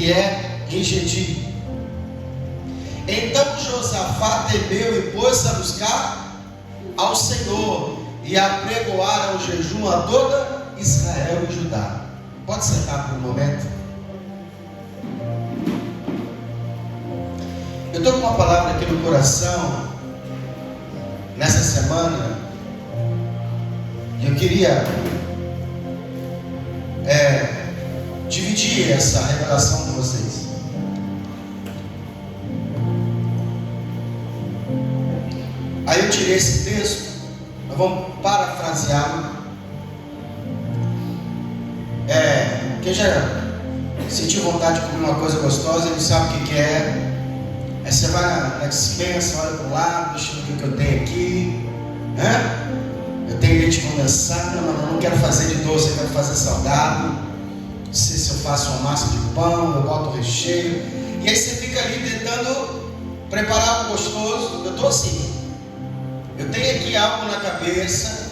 que é Engedi. Então Josafá temeu e pôs-se a buscar ao Senhor e apregoaram o jejum a toda Israel e Judá. Pode sentar por um momento. Eu estou com uma palavra aqui no coração nessa semana e eu queria dividir essa revelação com vocês. Aí eu tirei esse texto, nós vamos parafraseá-lo. Quem já sentiu vontade de comer uma coisa gostosa, ele sabe o que é. Aí você vai na dispensa, olha para o lado, deixa eu ver o que eu tenho aqui. Eu tenho leite condensado, não quero fazer de doce, eu quero fazer salgado. Não sei se eu faço uma massa de pão, eu boto o recheio. E aí você fica ali tentando preparar algo gostoso. Eu estou assim. Eu tenho aqui algo na cabeça.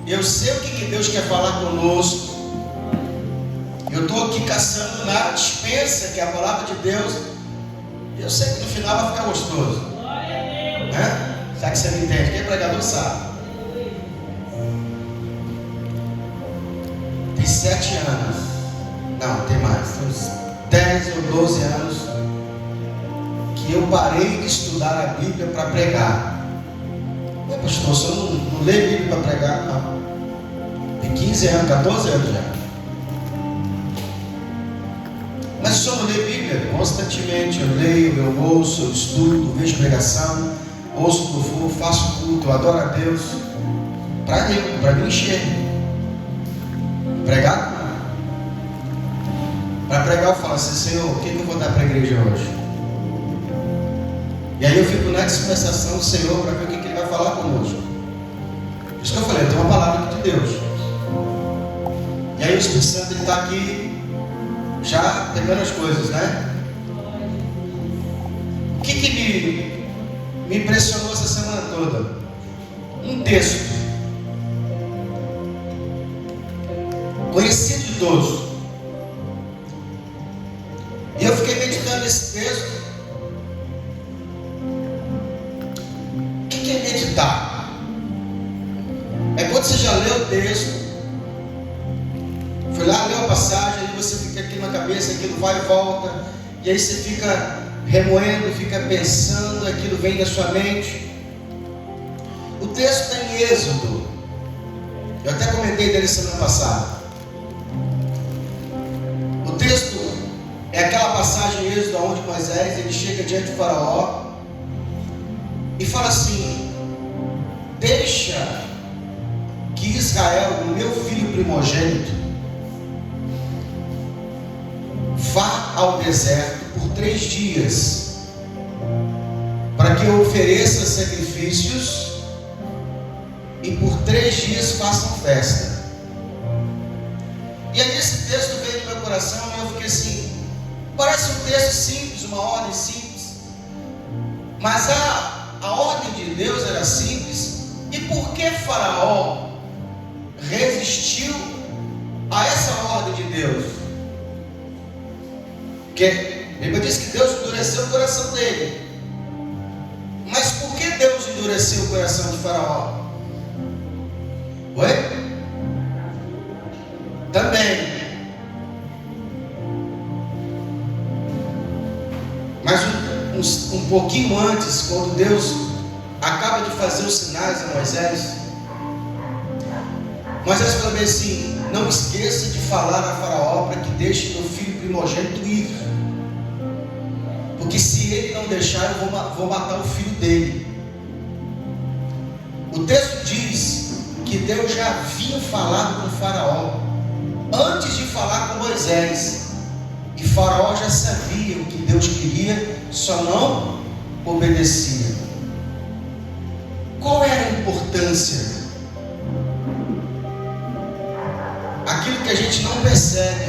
Eu sei o que Deus quer falar conosco. Eu estou aqui caçando na dispensa, que é a palavra de Deus. Eu sei que no final vai ficar gostoso. Será que você me entende? Quem é pregador sabe. Tem 7 anos. Não, tem mais. Tem uns 10 ou 12 anos que eu parei de estudar a Bíblia para pregar. Pastor, você não lê Bíblia para pregar? Não. Tem 15 anos, 14 anos já. Mas o senhor não lê Bíblia? Constantemente eu leio, eu ouço, eu estudo, vejo pregação, ouço louvor, faço culto, eu adoro a Deus. Para me encher. Pregar? Para pregar eu falo assim, Senhor, o que eu vou dar para a igreja hoje? E aí eu fico na dispensação do Senhor para ver o que Ele vai falar conosco. Por isso que eu falei, eu tenho uma palavra aqui de Deus. E aí o Espírito Santo está aqui já pegando as coisas, né? O que me impressionou essa semana toda? Um texto conhecido de todos. E eu fiquei meditando nesse texto. O que é meditar? É quando você já leu o texto, foi lá, leu a passagem, aí você fica aqui na cabeça, aquilo vai e volta, e aí você fica remoendo, fica pensando, aquilo vem da sua mente. O texto está em Êxodo. Eu até comentei dele semana passada. O texto é aquela passagem em Êxodo onde Moisés ele chega diante do faraó e fala assim: deixa que Israel, o meu filho primogênito, vá ao deserto por 3 dias, para que eu ofereça sacrifícios e por 3 dias façam festa. E aí esse texto veio no meu coração e eu fiquei assim, parece um texto simples, uma ordem simples, mas a ordem de Deus era simples. E por que Faraó resistiu a essa ordem de Deus? Porque a Bíblia diz que Deus endureceu o coração dele. Mas por que Deus endureceu o coração de Faraó? Oi? Também. Mas um pouquinho antes, quando Deus acaba de fazer os sinais a Moisés, Moisés falou bem assim: não esqueça de falar a Faraó para que deixe meu filho primogênito ir, porque se ele não deixar, eu vou matar o filho dele. O texto diz que Deus já havia falado com o Faraó antes de falar com Moisés, e Faraó já sabia o que Deus queria, só não obedecia. Qual era a importância? Aquilo que a gente não percebe,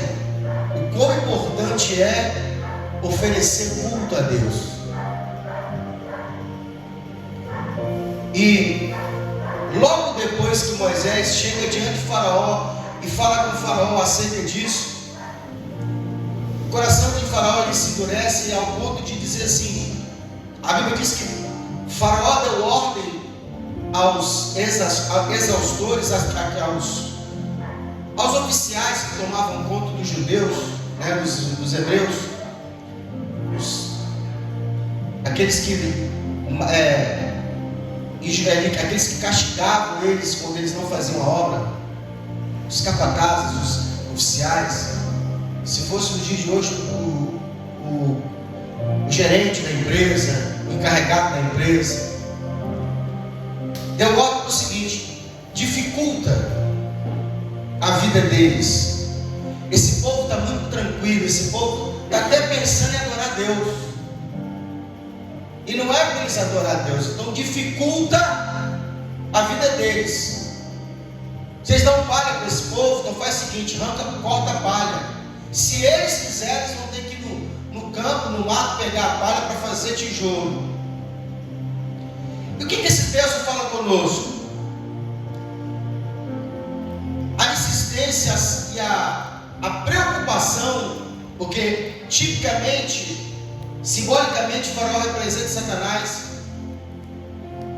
o quão importante é oferecer culto a Deus. E logo depois que Moisés chega diante de Faraó e fala com o Faraó acerca disso, o coração de endurece ao ponto de dizer assim, a Bíblia diz que Faraó deu ordem aos exaustores, aos oficiais que tomavam conta dos judeus, né, dos hebreus, aqueles que castigavam eles quando eles não faziam a obra, os capatazes, os oficiais. Se fosse no dia de hoje o gerente da empresa, o encarregado da empresa, deu ordem para o seguinte: dificulta a vida deles. Esse povo está muito tranquilo, esse povo está até pensando em adorar a Deus, e não é para eles adorar a Deus, então dificulta a vida deles. Vocês dão palha para esse povo, então faz o seguinte: corta a palha. Se eles quiserem, eles vão ter que ir no campo, no mato, pegar a palha para fazer tijolo. E o que esse texto fala conosco? A insistência e a preocupação, porque tipicamente, simbolicamente, o Faraó representa Satanás,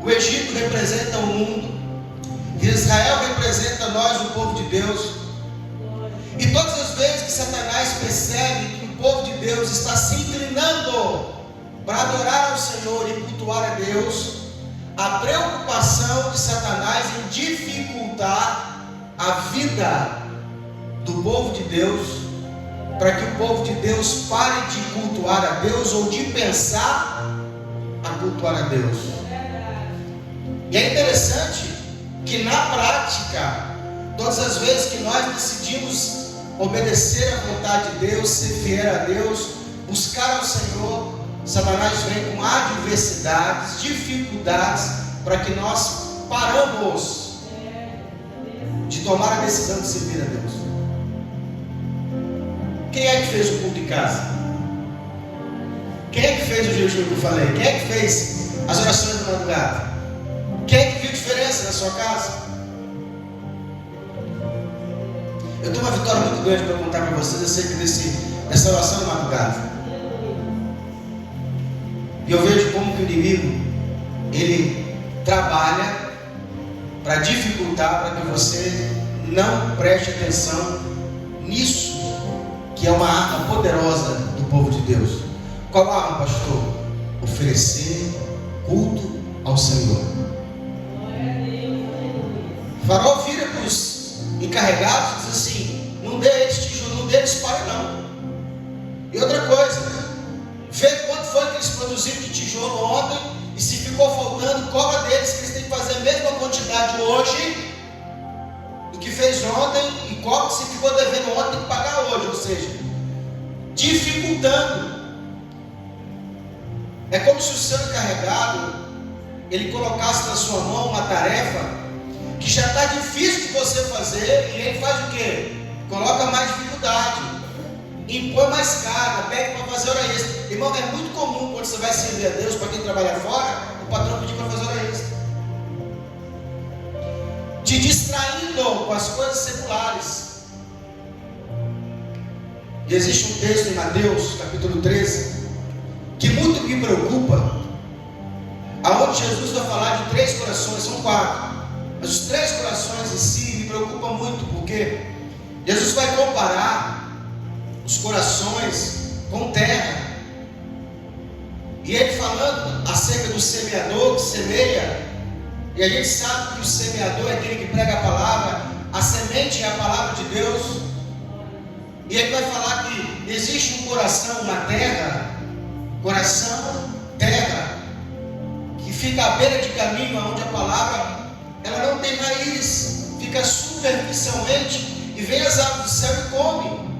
o Egito representa o mundo, Israel representa nós, o povo de Deus. E todas as vezes que Satanás percebe que o povo de Deus está se inclinando para adorar ao Senhor e cultuar a Deus, a preocupação de Satanás em dificultar a vida do povo de Deus, para que o povo de Deus pare de cultuar a Deus ou de pensar a cultuar a Deus. E é interessante que na prática, todas as vezes que nós decidimos obedecer à vontade de Deus, ser fiel a Deus, buscar ao Senhor, Satanás vem com adversidades, dificuldades, para que nós paramos de tomar a decisão de servir a Deus. Quem é que fez o culto em casa? Quem é que fez o jejum que eu falei? Quem é que fez as orações da madrugada? Quem é que viu diferença na sua casa? Eu tenho uma vitória muito grande para contar para vocês acerca dessa oração da madrugada. E eu vejo como que o inimigo, ele trabalha para dificultar, para que você não preste atenção nisso, que é uma arma poderosa do povo de Deus. Qual arma, pastor? Oferecer culto ao Senhor. O Faraó vira para os encarregados e diz assim: não dê eles tijolo, não dê eles palha não. E outra coisa, vê quanto foi que eles produziram de tijolo ontem, e se ficou faltando, cobra deles, que eles têm que fazer a mesma quantidade hoje do que fez ontem, e cobra que se ficou devendo ontem, tem que pagar hoje. Ou seja, dificultando. É como se o seu encarregado, ele colocasse na sua mão uma tarefa que já está difícil de você fazer, e ele faz o quê? Coloca mais dificuldade, impõe mais carga, pede para fazer hora extra. Irmão, é muito comum quando você vai servir a Deus, para quem trabalha fora, o patrão pedir para fazer hora extra, te distraindo com as coisas seculares. E existe um texto em Mateus, capítulo 13, que muito me preocupa, aonde Jesus vai falar de 3 corações, são 4. Mas os 3 corações em si me preocupam muito, porque Jesus vai comparar os corações com terra. E ele falando acerca do semeador que semeia, e a gente sabe que o semeador é aquele que prega a palavra, a semente é a palavra de Deus. E ele vai falar que existe um coração, uma terra, coração, terra, que fica à beira de caminho, onde a palavra ela não tem raiz, fica superficialmente, e vem as aves do céu e come.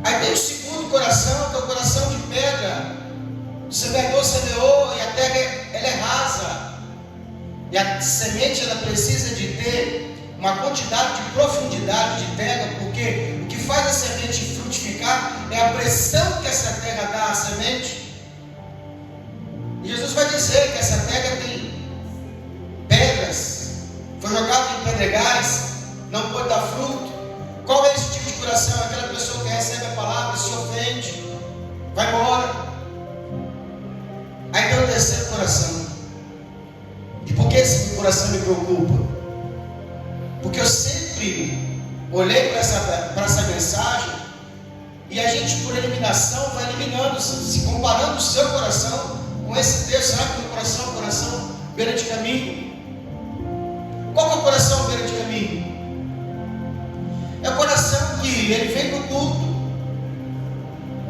Aí tem o segundo coração, que é o coração de pedra. O semeador semeou e a terra ela é rasa, e a semente ela precisa de ter uma quantidade de profundidade de terra, porque o que faz a semente frutificar é a pressão que essa terra dá à semente. E Jesus vai dizer que essa terra tem pedras, foi jogado em pedregais, não pode dar fruto. Qual é esse tipo de coração? Aquela pessoa que recebe a palavra e se ofende, coração me preocupa? Porque eu sempre olhei para essa mensagem e a gente, por eliminação, vai eliminando, se comparando o seu coração com esse texto. Será que o coração é o coração beira de caminho? Qual que é o coração beira de caminho? É o coração que ele vem do culto,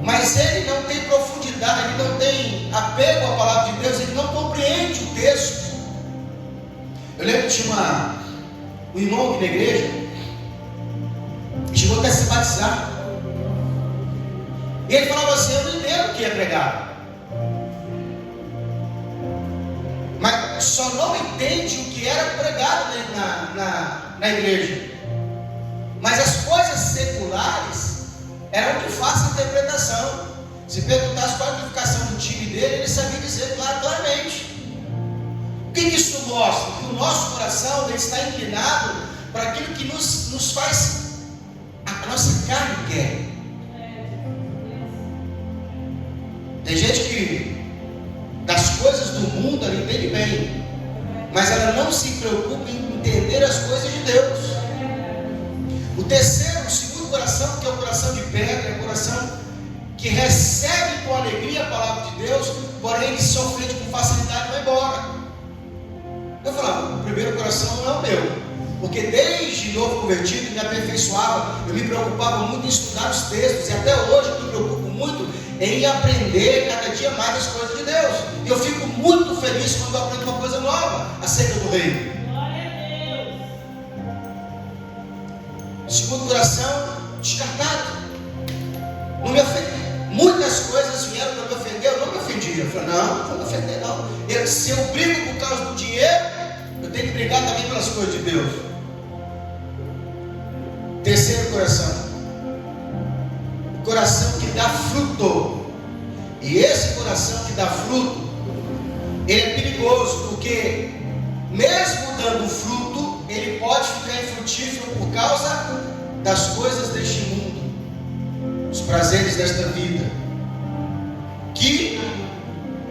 mas ele não tem profundidade, ele não tem apego à palavra de Deus, ele não compreende o texto. Eu lembro que tinha um irmão aqui na igreja, chegou até a se batizar, e ele falava assim: eu não entendo o que é pregar, mas só não entende o que era pregado na igreja. Mas as coisas seculares eram de fácil interpretação. Se perguntasse qual a qualificação do time dele, ele sabia dizer claramente. O que isso mostra? Que o nosso coração ele está inclinado para aquilo que nos faz, a nossa carne quer. Tem gente que das coisas do mundo ela entende bem, mas ela não se preocupa em entender as coisas de Deus. O segundo coração, que é o coração de pedra, é o coração que recebe com alegria a palavra de Deus, porém ele se ofende com facilidade e vai embora. Eu falava, o primeiro coração não é o meu, porque desde novo convertido me aperfeiçoava, eu me preocupava muito em estudar os textos, e até hoje eu me preocupo muito em aprender cada dia mais as coisas de Deus. E eu fico muito feliz quando eu aprendo uma coisa nova acerca do reino. Segundo coração, descartado. Não me ofendi. Muitas coisas vieram para me ofender, eu não me ofendia. Eu falei, não vou me ofender não. Se eu brigo por causa do dinheiro, eu tenho que brigar também pelas coisas de Deus. Terceiro coração, o coração que dá fruto. E esse coração que dá fruto, ele é perigoso, porque mesmo dando fruto, ele pode ficar infrutífero por causa das coisas deste mundo, os prazeres desta vida, que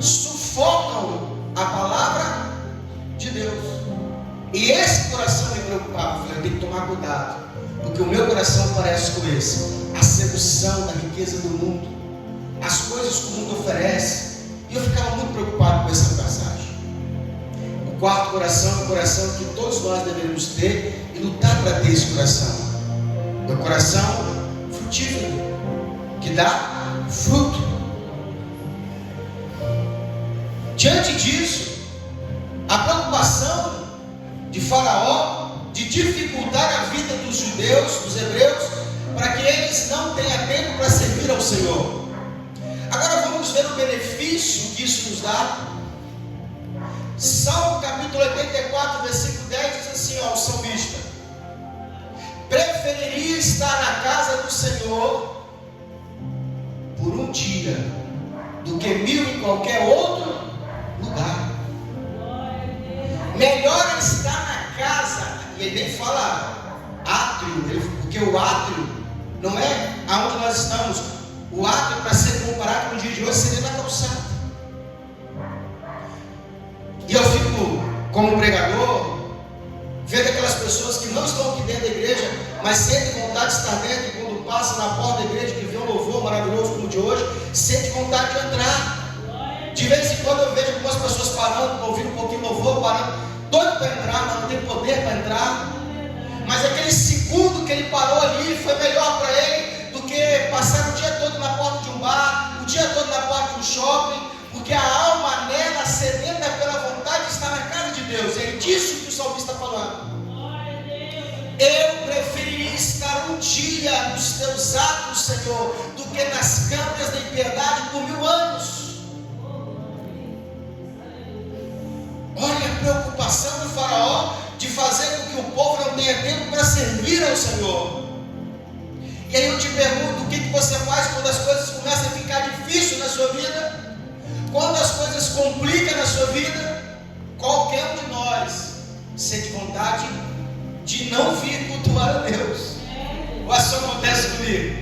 sufocam a palavra de Deus. E esse coração me preocupava. Eu falei, eu tenho que tomar cuidado, porque o meu coração parece com esse, a sedução da riqueza do mundo, as coisas que o mundo oferece. E eu ficava muito preocupado com essa passagem. O quarto coração é o coração que todos nós devemos ter e lutar para ter esse coração. É o coração frutífero, que dá fruto. Diante disso, a preocupação de Faraó de dificultar a vida dos judeus, dos hebreus, para que eles não tenham tempo para servir ao Senhor. Agora vamos ver o benefício que isso nos dá. Salmo capítulo 84, versículo 10 diz assim, ó, o salmista: preferiria estar na casa do Senhor por um dia do que 1000 em qualquer outro lugar. Melhor é estar na casa, e ele nem fala átrio, porque o átrio não é aonde nós estamos. O átrio, para ser comparado com o dia de hoje, seria na calçada. E eu fico, como pregador, vendo aquelas pessoas que não estão aqui dentro da igreja, mas sentem vontade de estar dentro, e quando passa na porta da igreja, que vê um louvor maravilhoso como o de hoje, sente vontade de entrar. De vez em quando eu vejo algumas pessoas parando, ouvindo um pouquinho de louvor, parando, doido para entrar, mas não tem poder para entrar. Mas aquele segundo que ele parou ali foi melhor para ele do que passar o dia todo na porta de um bar, o dia todo na porta de um shopping, porque a alma anela, sedenta pela vontade de estar na casa de Deus. É disso que o salmista está falando. Eu preferiria estar um dia nos teus atos, Senhor, do que nas câmaras da impiedade por 1000 anos. Olha a preocupação do Faraó de fazer com que o povo não tenha tempo para servir ao Senhor. E aí eu te pergunto, o que você faz quando as coisas começam a ficar difíceis na sua vida? Quando as coisas complicam na sua vida? Qualquer um de nós sente vontade de não vir cultuar a Deus. Ou isso acontece comigo?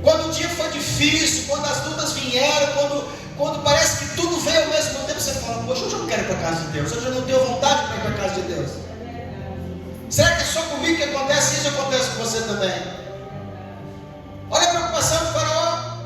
Quando o dia foi difícil, quando as lutas vieram, quando parece que tudo vem ao mesmo tempo, você fala, poxa, hoje eu não quero ir para a casa de Deus, hoje eu não tenho vontade para ir para a casa de Deus. Será que é só comigo que acontece isso? Acontece com você também? Olha a preocupação do faraó.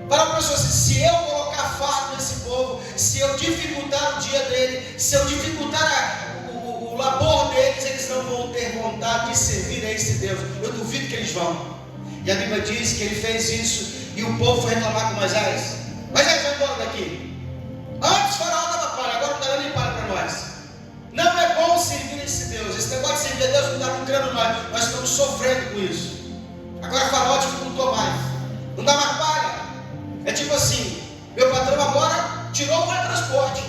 O faraó pensou assim, se eu colocar fardo nesse povo, se eu dificultar o dia dele, se eu dificultar o labor deles, eles não vão ter vontade de servir a esse Deus. Eu duvido que eles vão. E a Bíblia diz que ele fez isso e o povo foi reclamar com Moisés. Moisés, vai embora daqui. Antes o faraó dava para, agora não dá nem para nós. Não é bom servir esse Deus. Esse negócio de servir a Deus não está lucrando nós estamos sofrendo com isso. Agora o faraó dificultou mais. Não dá mais palha. É tipo assim, meu patrão agora tirou o transporte.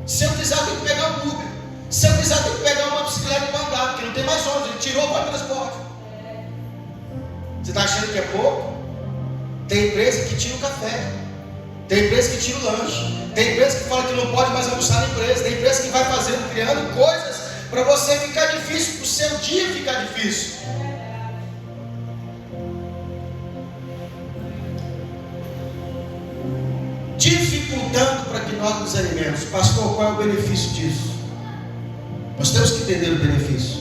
Se eu quiser eu tenho que pegar um Uber. Se eu quiser eu tenho que pegar uma bicicleta para andar, porque não tem mais ônibus. Ele tirou o transporte. Você está achando que é pouco? Tem empresa que tira o café. Tem empresa que tira o lanche. Tem empresa que fala que não pode mais almoçar na empresa. Tem empresa que vai fazendo, criando coisas para você ficar difícil, para o seu dia ficar difícil. Dificultando para que nós nos alimentemos. Pastor, qual é o benefício disso? Nós temos que entender o benefício.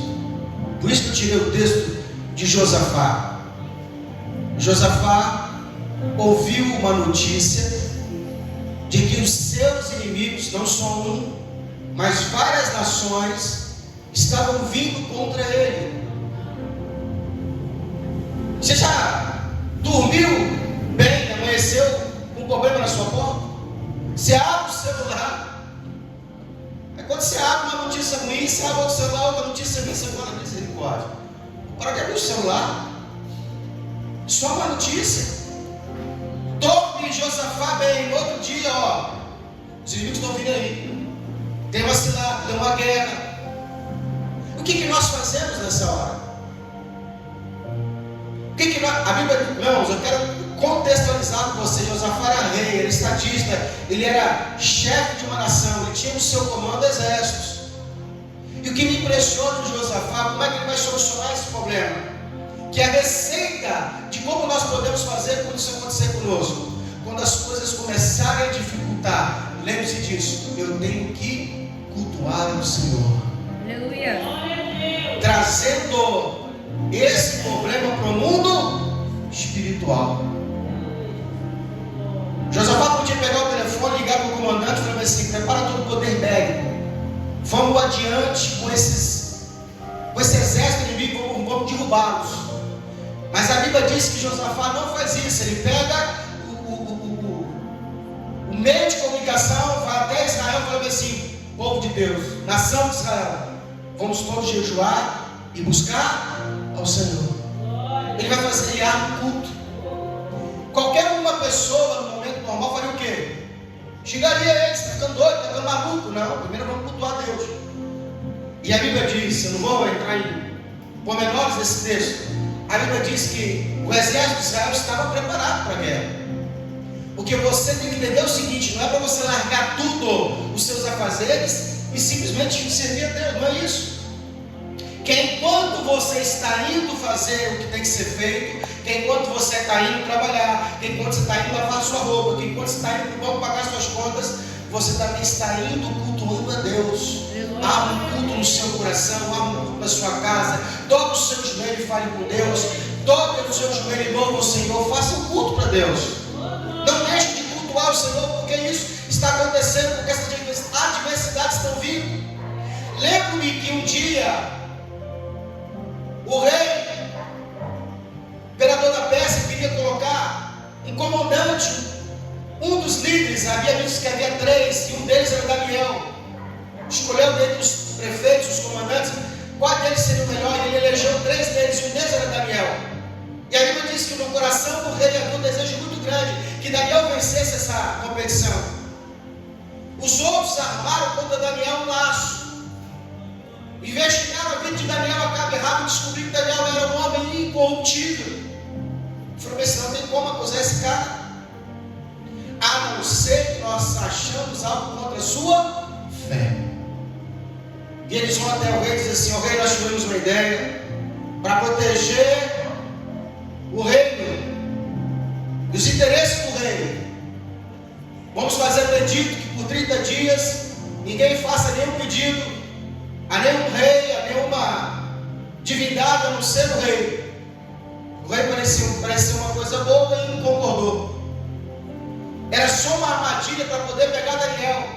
Por isso que eu tirei o texto de Josafá. Josafá ouviu uma notícia de que os seus inimigos, não só um, mas várias nações, estavam vindo contra ele. Você já dormiu bem, amanheceu com um problema na sua porta? Você abre o celular, quando você abre uma notícia ruim, você abre o celular, outra notícia ruim, você fala, misericórdia. Para que abrir o celular? Só uma notícia. Dorme Josafá bem. No outro dia, os inimigos estão vindo aí. Tem uma cilada, tem uma guerra. O que nós fazemos nessa hora? A Bíblia, irmãos, eu quero contextualizar com você. Josafá era rei, ele era estadista, ele era chefe de uma nação, ele tinha no seu comando exércitos. E o que me impressiona de Josafá, como é que ele vai solucionar esse problema? Que a receita de como nós podemos fazer quando isso acontecer conosco, quando as coisas começarem a dificultar, lembre-se disso, eu tenho que cultuar o Senhor. Aleluia. Trazendo esse problema para o mundo espiritual. Josafá podia pegar o telefone, ligar para o comandante e falar assim, prepara todo o poder bélico, vamos adiante com esse exército inimigo, vamos derrubá-los. Mas a Bíblia diz que Josafá não faz isso. Ele pega o meio de comunicação, vai até Israel e fala assim, povo de Deus, nação de Israel, vamos todos jejuar e buscar ao Senhor. Ele vai fazer, ele arma um culto. Qualquer uma pessoa no momento normal faria o quê? Xingaria ele, está ficando doido, está ficando maluco. Não, primeiro vamos cultuar a Deus. E a Bíblia diz, eu não vou entrar em pormenores desse texto, a Bíblia diz que o exército de Israel estava preparado para a guerra. Porque você tem que entender o seguinte, não é para você largar tudo, os seus afazeres, e simplesmente servir a Deus, não é isso. Que enquanto você está indo fazer o que tem que ser feito, que enquanto você está indo trabalhar, que enquanto você está indo lavar sua roupa, que enquanto você está indo para o banco pagar suas contas, você também está indo cultuando a Deus. Há um culto no seu coração, há um culto na sua casa. Dobre o seu joelho e fale com Deus. Dobre o seu joelho e louve o Senhor. Faça um culto para Deus. Não deixe de cultuar o Senhor, porque isso está acontecendo, porque essas adversidades estão vindo. Lembro-me que um dia o rei, imperador da Pérsia, queria colocar um comandante, um dos líderes. Havia visto que havia 3, e um deles era Daniel. Escolheu dentre os prefeitos, os comandantes, qual deles seria o melhor, e ele elegeu 3 deles, e um deles era Daniel. E a Bíblia diz que no coração do rei havia um desejo muito grande, que Daniel vencesse essa competição. Os outros armaram contra Daniel um laço, investigaram a vida de Daniel a cabo errado, e descobriram que Daniel era um homem incorruptível. Falou, mas não tem como acusar esse cara, a não ser que nós achamos algo contra a sua fé. E eles vão até o rei e dizem assim, o rei, nós tivemos uma ideia para proteger o reino e os interesses do reino. Vamos fazer um edito que por 30 dias ninguém faça nenhum pedido a nenhum rei, a nenhuma divindade, a não ser o rei. O rei parecia uma coisa boa e não concordou. Era só uma armadilha para poder pegar Daniel,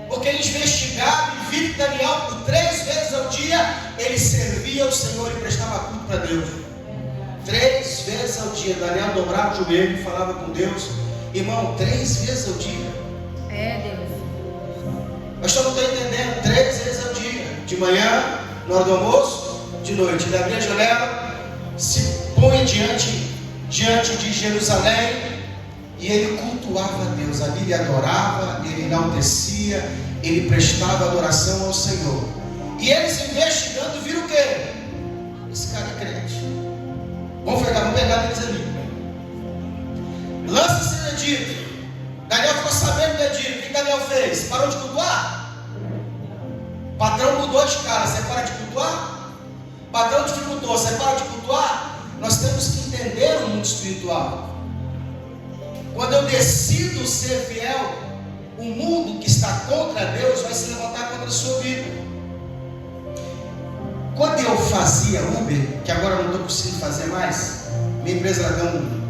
porque eles investigaram e viram que Daniel, por 3 vezes ao dia, ele servia ao Senhor e prestava culto para Deus. 3 vezes ao dia, Daniel dobrava o joelho e falava com Deus. Irmão, 3 vezes ao dia. Deus. Mas eu não estou entendendo. 3 vezes ao dia. De manhã, na hora do almoço, de noite. Ele abria a janela, se põe diante de Jerusalém e ele cultuava a Deus. Ali ele adorava, ele enaltecia, ele prestava adoração ao Senhor. E eles investigando viram o quê? Esse cara é crente. Vamos pegar eles ali. Lança-se no edito. Daniel ficou sabendo do edito. O que Daniel fez? Parou de cultuar? O patrão mudou de cara. Você para de cultuar? O patrão dificultou. Você para de cultuar? Nós temos que entender o mundo espiritual. Quando eu decido ser fiel, o mundo que está contra Deus vai se levantar contra a sua vida. Quando eu fazia Uber, que agora eu não estou conseguindo fazer mais, minha empresa deu um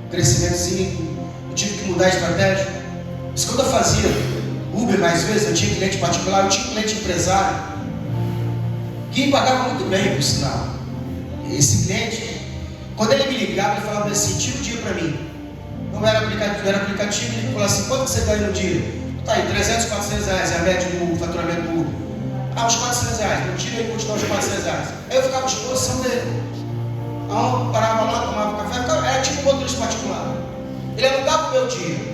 crescimentozinho, eu tive que mudar a estratégia. Mas quando eu fazia Uber mais vezes, eu tinha cliente particular, eu tinha cliente empresário, que pagava muito bem, por sinal. Esse cliente, quando ele me ligava, ele falava assim: tira o dia para mim. Não era aplicativo, ele falou assim: quanto você ganha no dia? Tá aí, 300, 400 reais, é a média do faturamento do Uber. Uns 400 reais, no dia ele continua os 400 reais. Aí eu ficava à disposição dele. Então, parava lá, tomava café, era tipo um motorista particular. Ele alugava o meu dia.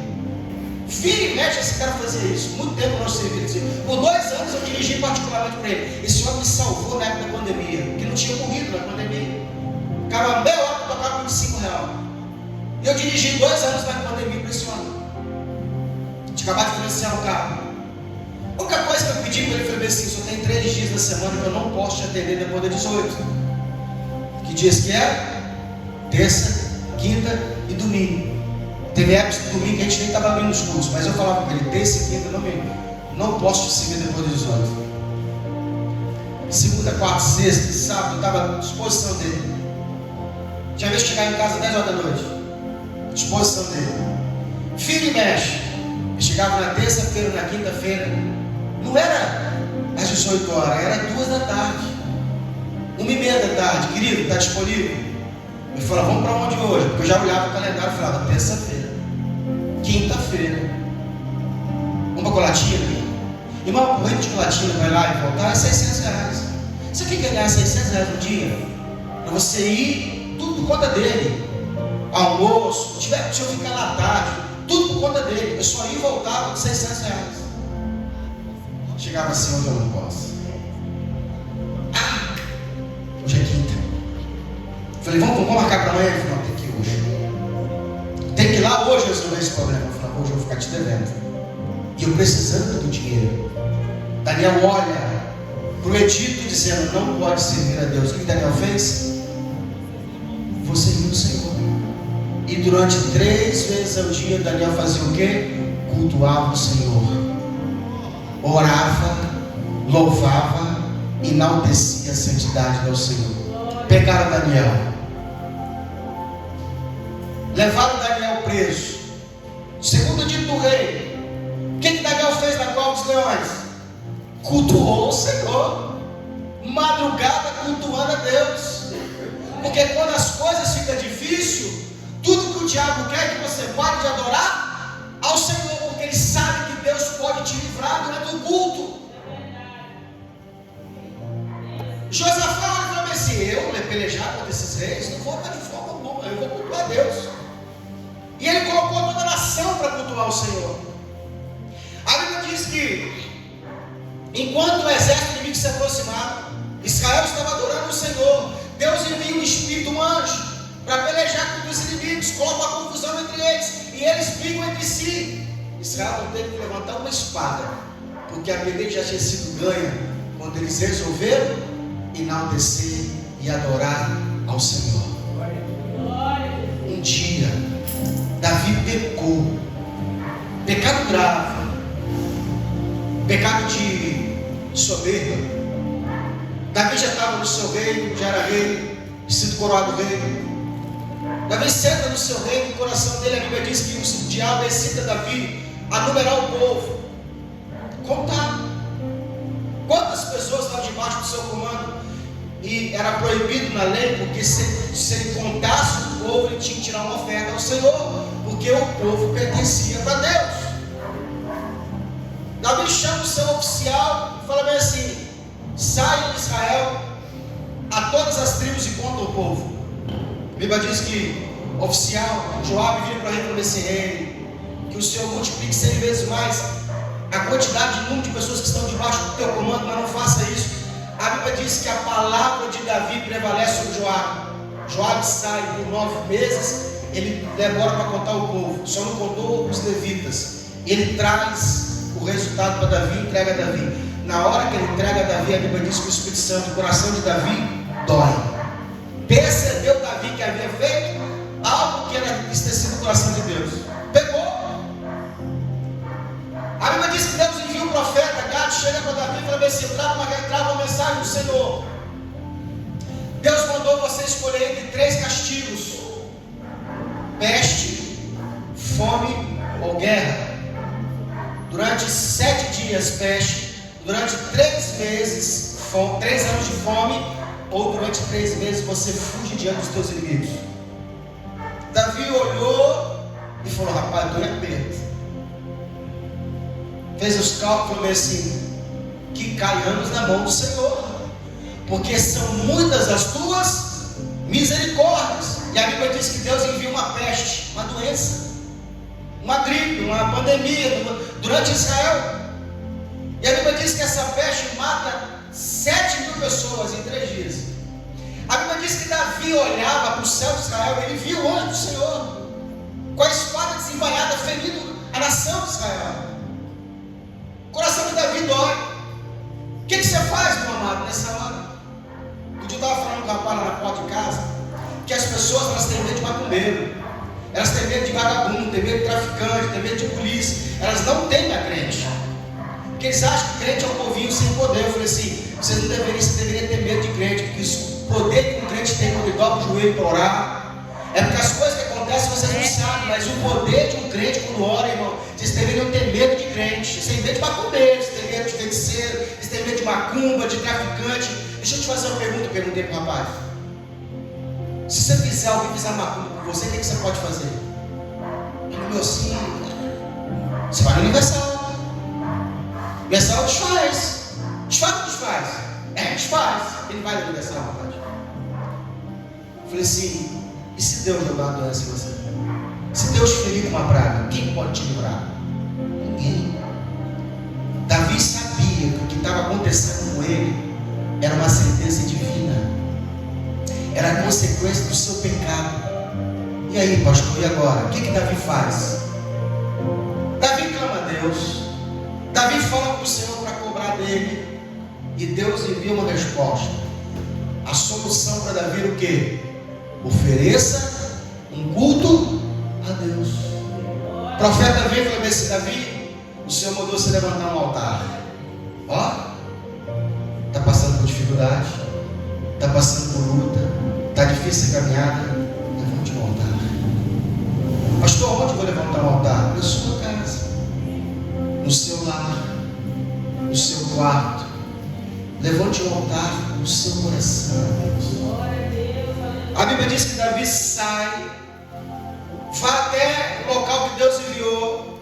Vira e mexe, esse cara fazia isso. Muito tempo no nosso serviço. Por 2 anos eu dirigi particularmente para ele. Esse homem me salvou na época da pandemia, que não tinha morrido na pandemia. Ficava meia hora para tocar R$25. E eu dirigi 2 anos na pandemia para esse homem. Tinha acabado de financiar o carro. A única coisa que eu pedi para ele foi assim: só tem 3 dias da semana que eu não posso te atender depois da 18. Que dias que é? Terça, quinta e domingo. Teve épocas de domingo que a gente nem estava abrindo os cursos, mas eu falava para ele: terça e quinta, não posso te seguir depois das 18. Segunda, quarta, sexta, sábado, eu estava à disposição dele. Tinha vez que chegar em casa 10 horas da noite, à disposição dele. Filho e mexe. Eu chegava na terça-feira, na quinta-feira, não era às 18 horas, era 2 da tarde, 1h30 da tarde. Querido, está disponível? Eu falava: vamos para onde hoje? Porque eu já olhava o calendário e falava: terça-feira, quinta-feira, vamos para Colatina? Irmão, o reino de Colatina vai lá e voltar é 600 reais. Você quer ganhar 600 reais no dia? Para você ir, tudo por conta dele. Almoço, se eu ficar lá à tarde, tudo por conta dele. Eu só ia e voltava de 600 reais. Chegava assim: hoje eu não posso. Hoje é quinta. Falei: vamos marcar para amanhã? Ele falou: não, tem que ir hoje. Tem que ir lá hoje resolver esse problema. Eu falei: hoje eu vou ficar te devendo. E eu precisando do dinheiro. Daniel olha para o edito dizendo: não pode servir a Deus. O que Daniel fez? Vou servir o Senhor. E durante 3 vezes ao dia, Daniel fazia o quê? Cultuava o Senhor. Orava, louvava, enaltecia a santidade do Senhor. Pegaram Daniel. Levaram Daniel preso. Segundo o dito do rei, o que Daniel fez na cova dos leões? Cultuou o Senhor. Madrugada cultuando a Deus. Porque quando as coisas ficam difíceis, tudo que o diabo quer é que você pare de adorar ao Senhor, porque ele sabe que Deus pode te livrar durante o culto. Josafá falou assim: eu pelejar contra esses reis, não vou estar de forma alguma, eu vou cultuar a Deus. E ele colocou toda a nação para cultuar o Senhor. A Bíblia diz que enquanto o exército inimigo se aproximava, Israel estava adorando o Senhor. Deus envia um espírito, um anjo, para pelejar contra os inimigos, coloca uma confusão entre eles, e eles brigam entre si. Israel não teve que levantar uma espada, porque a peleja já tinha sido ganha, quando eles resolveram enaltecer e adorar ao Senhor. Um dia, Davi pecou. Pecado grave, pecado de soberba. Davi já estava no seu reino, já era rei, sido coroado rei. Davi senta no seu reino, o coração dele, a Bíblia diz que o diabo excita Davi a numerar o povo, contar quantas pessoas estavam debaixo do seu comando. E era proibido na lei, porque se ele contasse o povo, ele tinha que tirar uma oferta ao Senhor, porque o povo pertencia para Deus. Davi chama o seu oficial e fala bem assim: sai de Israel a todas as tribos e conta o povo. A Bíblia diz que o oficial Joabe vira para o rei e fala assim: rei, que o Senhor multiplique 100 vezes mais a quantidade de número de pessoas que estão debaixo do teu comando, mas não faça isso. A Bíblia diz que a palavra de Davi prevalece sobre Joabe. Joabe sai por 9 meses, ele demora para contar o povo, só não contou os levitas. Ele traz o resultado para Davi, entrega a Davi. Na hora que ele entrega a Davi, a Bíblia diz que o Espírito Santo, o coração de Davi, dói. Percebeu Davi que havia feito algo que era esquecido do coração de Deus. Pegou. A Bíblia diz que Deus envia um profeta, Gad, chega para Davi e fala assim: trava uma mensagem do Senhor. Deus mandou você escolher entre 3 castigos: peste, fome ou guerra. Durante 7 dias peste, durante 3 meses, 3 anos de fome, ou durante 3 meses você fuge diante dos teus inimigos. Davi olhou e falou: rapaz, estou em aperto. Fez os cálculos e falou assim: que caiamos na mão do Senhor, porque são muitas as tuas misericórdias. E a Bíblia diz que Deus envia uma peste, uma doença, uma gripe, uma pandemia durante Israel. E a Bíblia diz que essa peste mata 7.000 pessoas em 3 dias. A Bíblia diz que Davi olhava para o céu de Israel, ele viu o anjo do Senhor com a espada desembainhada, ferindo a nação de Israel. O coração de Davi dói. O que você faz, meu amado, nessa hora? Um dia eu estava falando com o rapaz lá na porta de casa, que as pessoas, elas têm medo de macumbeiro, elas têm medo de vagabundo, têm medo de traficante, têm medo de polícia. Elas não têm a crente, porque eles acham que crente é um povinho sem poder. Eu falei assim: vocês não deveriam ter medo de crente, porque o poder que um crente tem quando ele dobra o joelho para orar, é porque as coisas que acontecem vocês não sabem, mas o poder de um crente quando ora, irmão, vocês deveriam ter medo de crente. Vocês têm medo de macumbeiro, vocês têm medo de feiticeiro, vocês têm medo de macumba, de traficante. Deixa eu te fazer uma pergunta, eu perguntei para o rapaz: se você fizer, alguém fizer macumba com você, o que você pode fazer? Ele falou assim: você vai no Universal. Universal desfaz. Desfaz ou desfaz? Desfaz. Ele vai no Universal, rapaz. Eu falei assim: e se Deus jogar uma doença em você? Se Deus ferir com uma praga, quem pode te livrar? Ninguém. Davi sabia que o que estava acontecendo com ele era uma sentença divina, era a consequência do seu pecado. E aí, pastor, e agora? O que Davi faz? Davi clama a Deus, Davi fala com o Senhor para cobrar dele, e Deus envia uma resposta. A solução para Davi era o quê? Ofereça um culto a Deus. O profeta veio e falou assim: Davi, o Senhor mandou você levantar um altar. Ó, está passando por dificuldade, está passando por luta, está difícil a caminhada, levante um altar. Pastor, onde eu vou levantar um altar? Na sua casa, no seu lar, no seu quarto. Levante um altar no seu coração. A Bíblia diz que Davi sai, vai até o local que Deus enviou.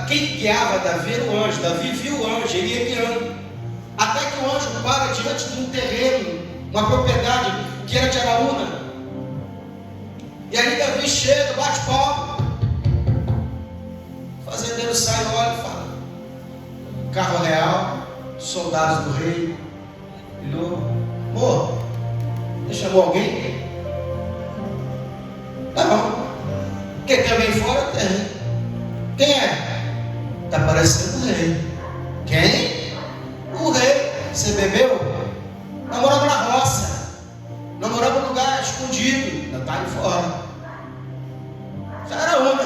Quem guiava Davi era o anjo. Davi viu o anjo, ele ia guiando, até que o anjo para diante de um terreno, uma propriedade que era de Araúna. E aí Davi chega, bate palma. O fazendeiro sai, olha e fala: carro real, soldados do rei. Olhou: amor, você chamou alguém? Não. Quem tem alguém fora? Tem. Quem é? Está parecendo o rei. Quem? O rei. Você bebeu? Namorava na roça, namorava num lugar escondido. Não está aí fora. Já era uma.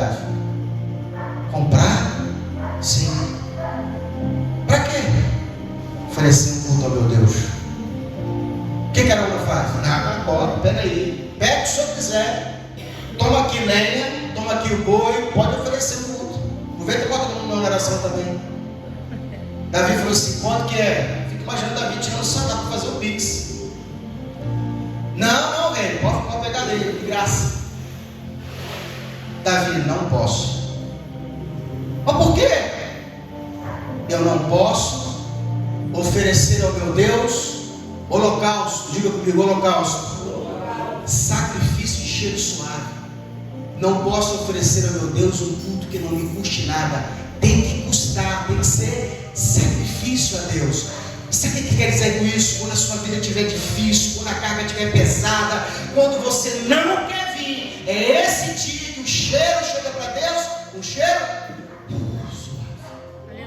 verdade? Comprar? Sim. Para quê? Oferecer um culto ao meu Deus. O que cada uma faz? Nada, agora, pega aí. Pega o que o senhor quiser. Toma aqui lenha, toma aqui o boi, pode oferecer um culto. Aproveita e bota na oração também. Davi falou assim: quanto que é? Fica imaginando Davi tirando o salário para fazer o pix. Não, rei, pode pegar dele, de graça. Davi, não posso. Mas por quê? Eu não posso oferecer ao meu Deus holocausto. Diga comigo, holocausto. Sacrifício de cheiro suave. Não posso oferecer ao meu Deus um culto que não me custe nada. Tem que custar, tem que ser sacrifício a Deus. Sabe o que quer dizer com isso? Quando a sua vida estiver difícil, quando a carga estiver pesada, quando você não quer vir, é esse dia que o cheiro chega para Deus, um cheiro suave.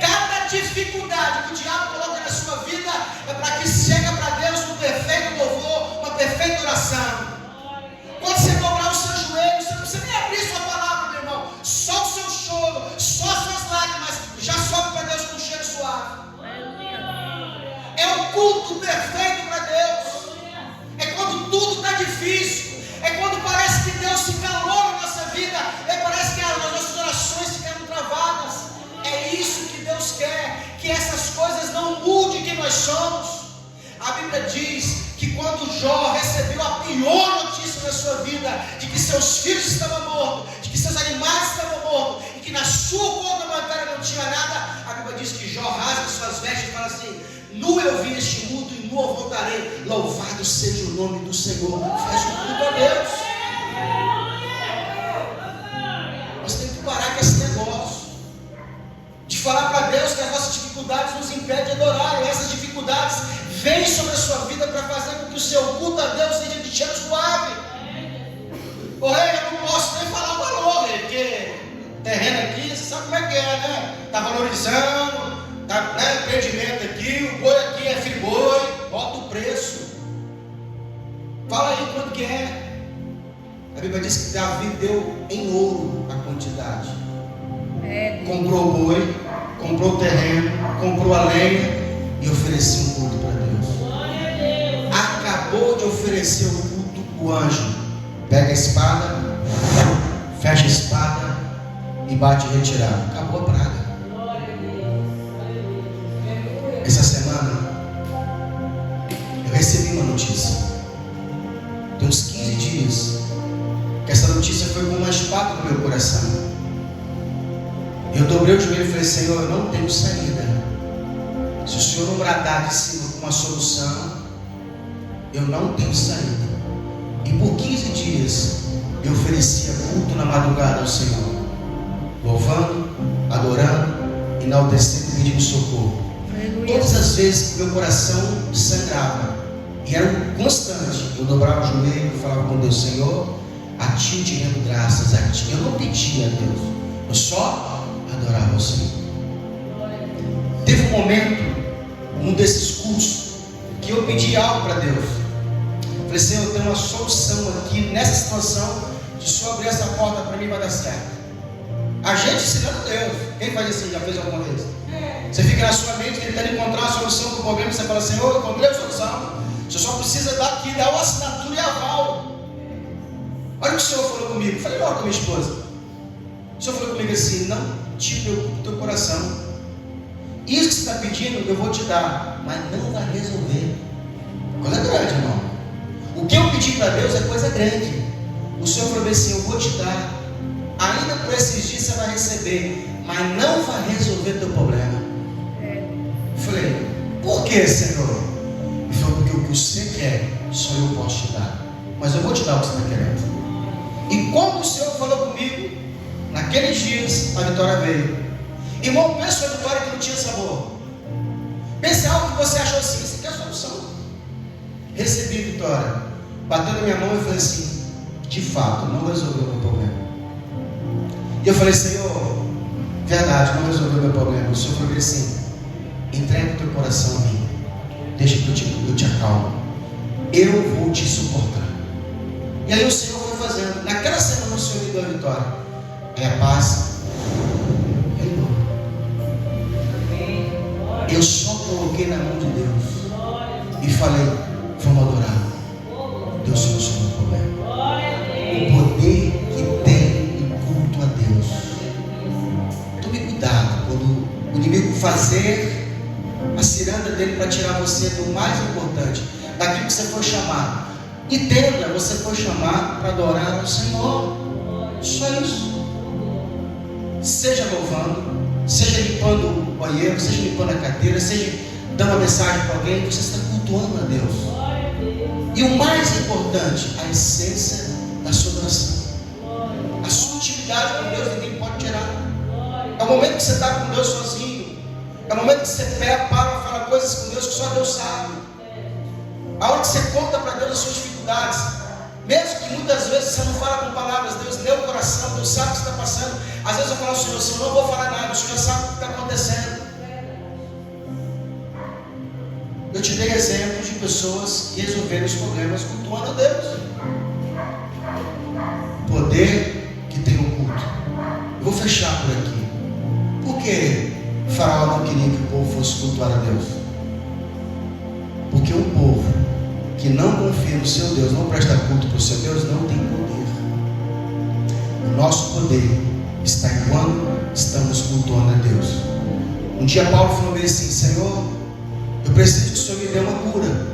Cada dificuldade que o diabo coloca na sua vida é para que chegue para Deus um perfeito louvor, uma perfeita oração. Quando você dobrar os seus joelhos, você não precisa nem abrir sua palavra, meu irmão. Só o seu choro, só as suas lágrimas já sobe para Deus com um cheiro suave. É o culto perfeito para Deus. É quando tudo está difícil. É quando parece que Deus se calou na nossa vida. Parece que as nossas orações ficaram travadas. É isso que Deus quer. Que essas coisas não mudem quem nós somos. A Bíblia diz que quando Jó recebeu a pior notícia da sua vida, de que seus filhos estavam mortos, de que seus animais estavam mortos, e que na sua conta bancária não tinha nada, a Bíblia diz que Jó rasga suas vestes e fala assim: nu eu vim este mundo e nu eu voltarei. Louvado seja o nome do Senhor. Faz o culto a Deus. Nós temos que parar com esse negócio de falar para Deus que as nossas dificuldades nos impedem de adorar. E essas dificuldades vêm sobre a sua vida para fazer com que o seu culto a Deus seja de cheiro suave. Ô rei, eu não posso nem falar o valor, rei, porque terreno aqui, você sabe como é que é, né? Está valorizando, tá, né? Empreendimento aqui, o boi aqui é friboi, bota o preço. Fala aí quanto que é. A Bíblia diz que Davi deu em ouro a quantidade. Comprou o boi, comprou o terreno, comprou a lenha e ofereceu um culto para Deus. Acabou de oferecer o culto, o anjo pega a espada, fecha a espada e bate retirado. Acabou a praga. Essa semana eu recebi uma notícia. Tem uns 15 dias que essa notícia foi como uma espada no meu coração. Eu dobrei o joelho e falei: Senhor, eu não tenho saída. Se o Senhor não bradar de cima com uma solução, eu não tenho saída. E por 15 dias eu oferecia culto na madrugada ao Senhor, louvando, adorando, enaltecendo e pedindo socorro. Todas as vezes que meu coração sangrava, e era um constante, eu dobrava o joelho e falava com Deus: Senhor, a Ti eu te rendo graças, a Ti. Eu não pedia a Deus, eu só adorava o Senhor. Teve um momento, um desses cursos, que eu pedi algo para Deus. Falei: Senhor, eu tenho uma solução aqui nessa situação. Se o Senhor abrir essa porta para mim, vai dar certo. A gente ensinando Deus. Quem faz assim? Já fez alguma vez? Você fica na sua mente tentando encontrar a solução para o problema. E você fala: Senhor, eu encontrei a solução. Você só precisa dar aqui, dar uma assinatura e aval. Olha o que o Senhor falou comigo. Falei logo com a minha esposa. O Senhor falou comigo assim: não te preocupe o teu coração. Isso que você está pedindo, eu vou te dar, mas não vai resolver. Coisa grande, irmão. O que eu pedi para Deus é coisa grande. O Senhor falou assim: eu vou te dar. Ainda por esses dias você vai receber, mas não vai resolver teu problema. Eu falei: por que, Senhor? Ele falou: porque o que você quer, só eu posso te dar. Mas eu vou te dar o que você está querendo. E como o Senhor falou comigo, naqueles dias a vitória veio. Irmão, pensa a vitória que não tinha sabor. Pensa em algo que você achou assim: isso aqui é a solução. Recebi a vitória, bateu na minha mão e falei assim: de fato, não resolveu o meu problema. E eu falei: Senhor, verdade, não resolveu o meu problema. O Senhor falou assim: entrega o teu coração a mim, deixa que eu te acalmo, eu vou te suportar. E aí o Senhor foi fazendo. Naquela semana o Senhor me deu a vitória. Aí a paz reinou. Eu só coloquei na mão de Deus e falei: vamos adorar. Deus solucionou o problema. O poder que tem o culto a Deus. Tome cuidado quando o inimigo fazer a ciranda dele para tirar você do mais importante, daquilo que você foi chamado. Entenda, você foi chamado para adorar ao Senhor. Só isso. Seja louvando, seja limpando o banheiro, seja limpando a cadeira, seja dando uma mensagem para alguém, você está cultuando a Deus. E o mais importante, a essência da sua oração. A sua intimidade com Deus ninguém pode tirar. É o momento que você está com Deus sozinho. É o momento que você para para falar coisas com Deus que só Deus sabe. A hora que você conta para Deus as suas dificuldades, mesmo que muitas vezes você não fala com palavras, Deus lê o coração, Deus sabe o que está passando. Às vezes eu falo ao Senhor: Senhor, eu não vou falar nada, o Senhor sabe o que está acontecendo. Eu te dei exemplos de pessoas que resolveram os problemas cultuando a Deus. Poder que tem o culto. Eu vou fechar por aqui. Por que Faraó não queria que o povo fosse cultuar a Deus? Porque um povo que não confia no seu Deus, não presta culto para o seu Deus, não tem poder. O nosso poder está em quando estamos cultuando a Deus. Um dia Paulo falou assim: Senhor, eu preciso que o Senhor me dê uma cura.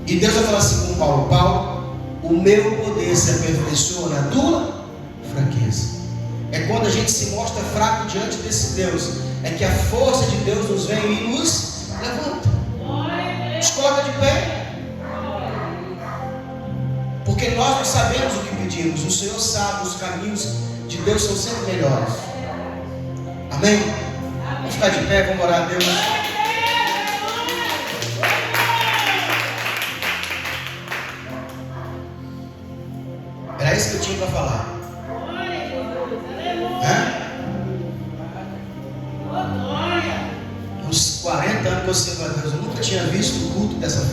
E Deus vai falar assim com Paulo: Paulo, o meu poder se aperfeiçoa na tua fraqueza. É quando a gente se mostra fraco diante desse Deus, é que a força de Deus nos vem e nos levanta. Nos coloca de pé. Porque nós não sabemos o que pedimos. O Senhor sabe, os caminhos de Deus são sempre melhores. Amém? Vamos ficar de pé, vamos orar a Deus. Era isso que eu tinha para falar. Uns 40 anos que eu sei para Deus, eu nunca tinha visto o culto dessa forma.